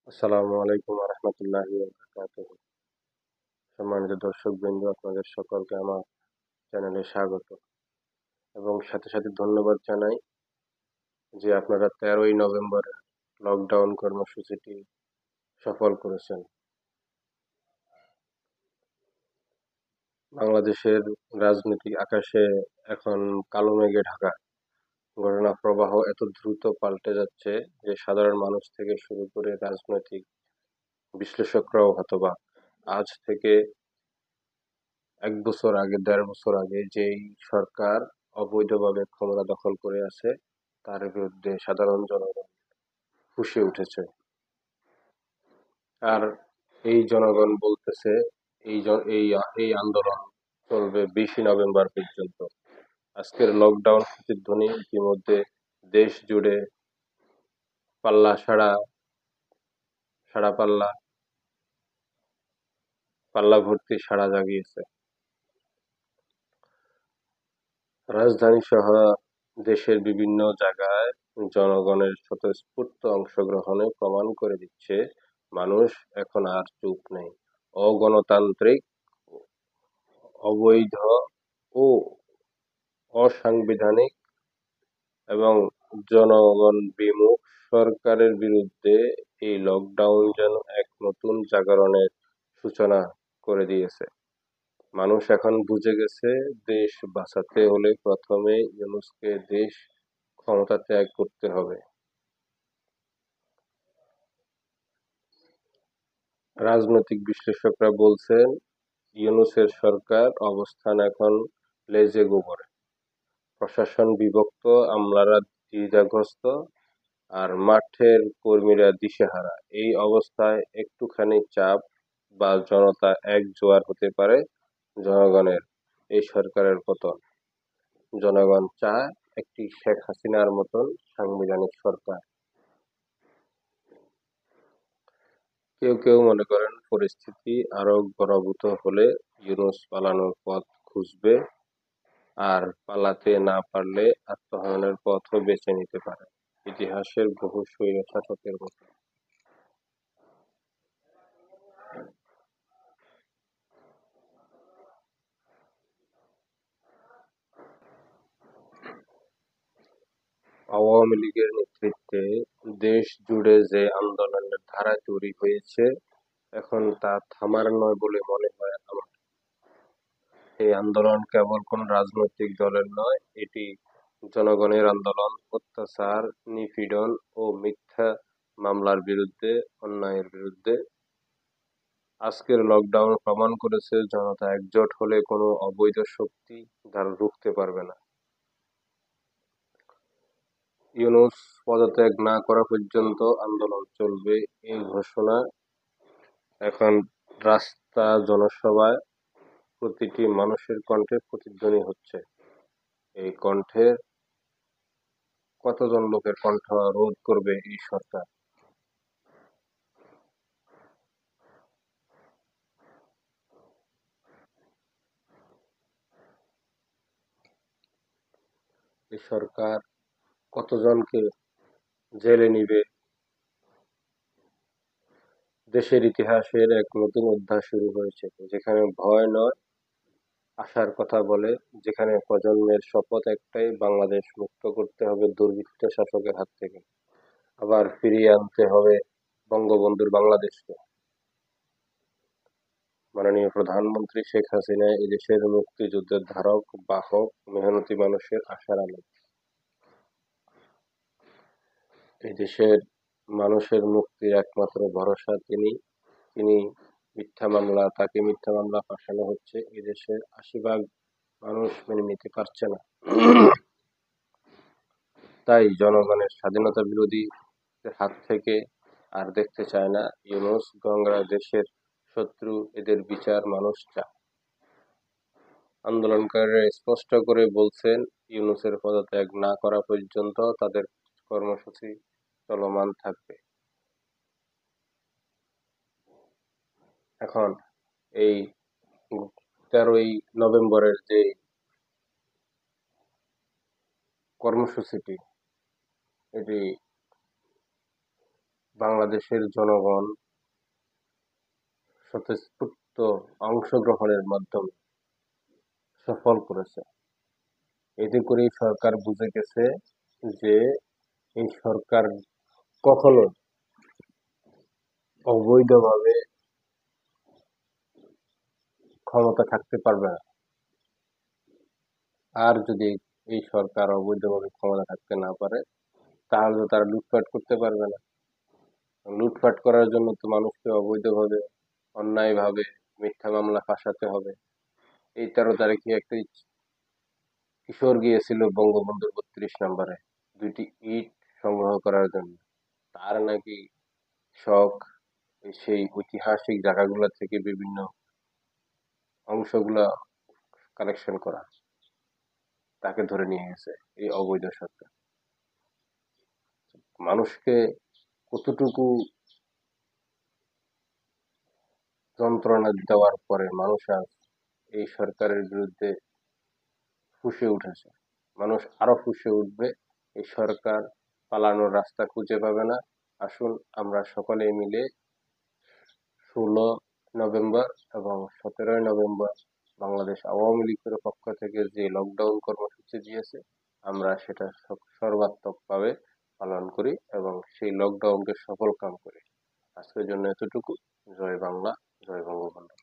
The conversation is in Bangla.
আসসালামু আলাইকুম রহমতুল্লাহি ওয়া বারাকাতুহু। সম্মানিত দর্শকবৃন্দ, আপনাদের সকলকে আমার চ্যানেলে স্বাগত এবং সাথে সাথে ধন্যবাদ জানাই যে আপনারা 13ই নভেম্বর লকডাউন কর্মসূচিটি সফল করেছেন। বাংলাদেশের রাজনৈতিক আকাশে এখন কালো মেঘে ঢাকা। ঘটনা প্রবাহ এত দ্রুত পাল্টে যাচ্ছে যে সাধারণ মানুষ থেকে শুরু করে রাজনৈতিক বিশ্লেষকরাও হতবাক। আজ থেকে 1 বছর আগে, 1.5 বছর আগে যেই সরকার অবৈধভাবে ক্ষমতা দখল করে আছে তার বিরুদ্ধে সাধারণ জনগণ ফুঁসে উঠেছে। আর এই জনগণ বলতেছে এই আন্দোলন চলবে 20 নভেম্বর পর্যন্ত। আজকের লকডাউন প্রতিধ্বনি ইতিমধ্যে দেশ জুড়ে পাল্লা সাড়া সাড়া পাল্লা পাল্লা ভর্তি সাড়া জাগিয়েছে। রাজধানী সহ দেশের বিভিন্ন জায়গায় জনগণের স্বতঃস্ফূর্ত অংশগ্রহণে প্রমাণ করে দিচ্ছে মানুষ এখন আর চুপ নেই। অগণতান্ত্রিক, অবৈধ ও অসাংবিধানিক এবং জনগণ বিমুখ সরকারের বিরুদ্ধে এই লকডাউন যেন এক নতুন জাগরণের সূচনা করে দিয়েছে। মানুষ এখন বুঝে গেছে, দেশ বাঁচাতে হলে প্রথমে ইউনূসকে দেশ ক্ষমতা ত্যাগ করতে হবে। রাজনৈতিক বিশ্লেষকরা বলছেন, ইউনূসের সরকার অবস্থান এখন লেজে গোবরে। প্রশাসন বিভক্ত, আমলারা দ্বিধাগ্রস্ত, আর মাঠের কর্মীরা দিশেহারা। এই অবস্থায় একটুখানি চাপ বা জনতা এক জোয়ার হতে পারে জনগণের এই সরকারের পতন। জনগণ চায় একটি শেখ হাসিনার মতন সাংবিধানিক সরকার। কেউ কেউ মনে করেন পরিস্থিতি আরো ঘনীভূত হলে ইউনূস পালানোর পথ খুঁজবে, আর পালাতে না পারলে আত্মহননের পথও বেছে নিতে পারে, ইতিহাসের বহু স্বৈরশাসকের মতো। আওয়ামী লীগের নেতৃত্বে দেশ জুড়ে যে আন্দোলনের ধারা তৈরি হয়েছে, এখন তা থামার নয় বলে মনে হয় আমার। এই আন্দোলন কেবল কোন রাজনৈতিক দলের নয়, এটি জনগণের আন্দোলন। অত্যাচার, নিপীড়ন ও মিথ্যা মামলার বিরুদ্ধে, অন্যায়ের বিরুদ্ধে। আজকের লকডাউন প্রমাণ করেছে, জনতা একজোট হলে কোনো অবৈধ শক্তি তার রুখতে পারবে না। ইউনূস পদত্যাগ না করা পর্যন্ত আন্দোলন চলবে, এই ঘোষণা এখন রাস্তা, জনসভায় প্রতিটি মানুষের কণ্ঠে প্রতিধ্বনি হচ্ছে। এই কণ্ঠের কতজন লোকের কণ্ঠ রোধ করবে এই সরকার? এই সরকার কতজনকে জেলে নিবে? দেশের ইতিহাসের এক নতুন অধ্যায় শুরু হয়েছে, যেখানে ভয় নয়, আশার কথা বলে, যেখানে প্রজন্মের শপথ একটাই, বাংলাদেশ মুক্ত করতে হবে দুর্বৃত্ত শাসকের হাত থেকে, আবার ফিরিয়ে আনতে হবে বঙ্গবন্ধুর বাংলাদেশকে। মাননীয় প্রধানমন্ত্রী শেখ হাসিনা এদেশের মুক্তিযুদ্ধের ধারক বাহক, মেহনতি মানুষের আশার আলো। এদেশের মানুষের মুক্তির একমাত্র ভরসা তিনি। তিনি তাকে মিথ্যা মামলা ফাঁসানো হচ্ছে, এদেশের 80% মানুষ মেনে নিতে পারছে না। তাই জনগণের স্বাধীনতা বিরোধী হাত থেকে আর দেখতে চায় না। ইউনূস গংরা দেশের শত্রু, এদের বিচার মানুষ চায়। আন্দোলনকারীরা স্পষ্ট করে বলছেন, ইউনূসের পদত্যাগ না করা পর্যন্ত তাদের কর্মসূচি চলমান থাকবে। এখন এই 13ই নভেম্বরের যে কর্মসূচিটি, এটি বাংলাদেশের জনগণ স্বতঃস্ফূর্ত অংশগ্রহণের মাধ্যমে সফল করেছে। এতে করেই সরকার বুঝে গেছে যে এই সরকার কখনো অবৈধভাবে ক্ষমতা থাকতে পারবে না। আর যদি এই সরকার অবৈধভাবে ক্ষমতা থাকতে না পারে, তাহলে তো তারা লুটপাট করতে পারবে না। লুটপাট করার জন্য তো মানুষকে অবৈধভাবে, অন্যায়ভাবে মিথ্যা মামলা ফাঁসাতে হবে। এই 13 তারিখে একটা কিশোর গিয়েছিল বঙ্গবন্ধুর 32 নম্বরে 2টি ইট সংগ্রহ করার জন্য। তার নাকি শখ সেই ঐতিহাসিক জায়গাগুলো থেকে বিভিন্ন অংশগুলা কালেকশন করা। তাকে ধরে নিয়ে গেছে এই অবৈধ সরকার। মানুষকে কতটুকু যন্ত্রণা দেওয়ার পরে মানুষ আজ এই সরকারের বিরুদ্ধে ফুঁসে উঠেছে। মানুষ আরো ফুঁসে উঠবে। এই সরকার পালানোর রাস্তা খুঁজে পাবে না। আসুন আমরা সকলে মিলে 16 নভেম্বর এবং 17ই নভেম্বর বাংলাদেশ আওয়ামী লীগের পক্ষ থেকে যে লকডাউন কর্মসূচি দিয়েছে, আমরা সেটা সর্বাত্মকভাবে পালন করি এবং সেই লকডাউনকে সফল কাম করি। আজকের জন্য এতটুকু। জয় বাংলা, জয় বঙ্গবন্ধু।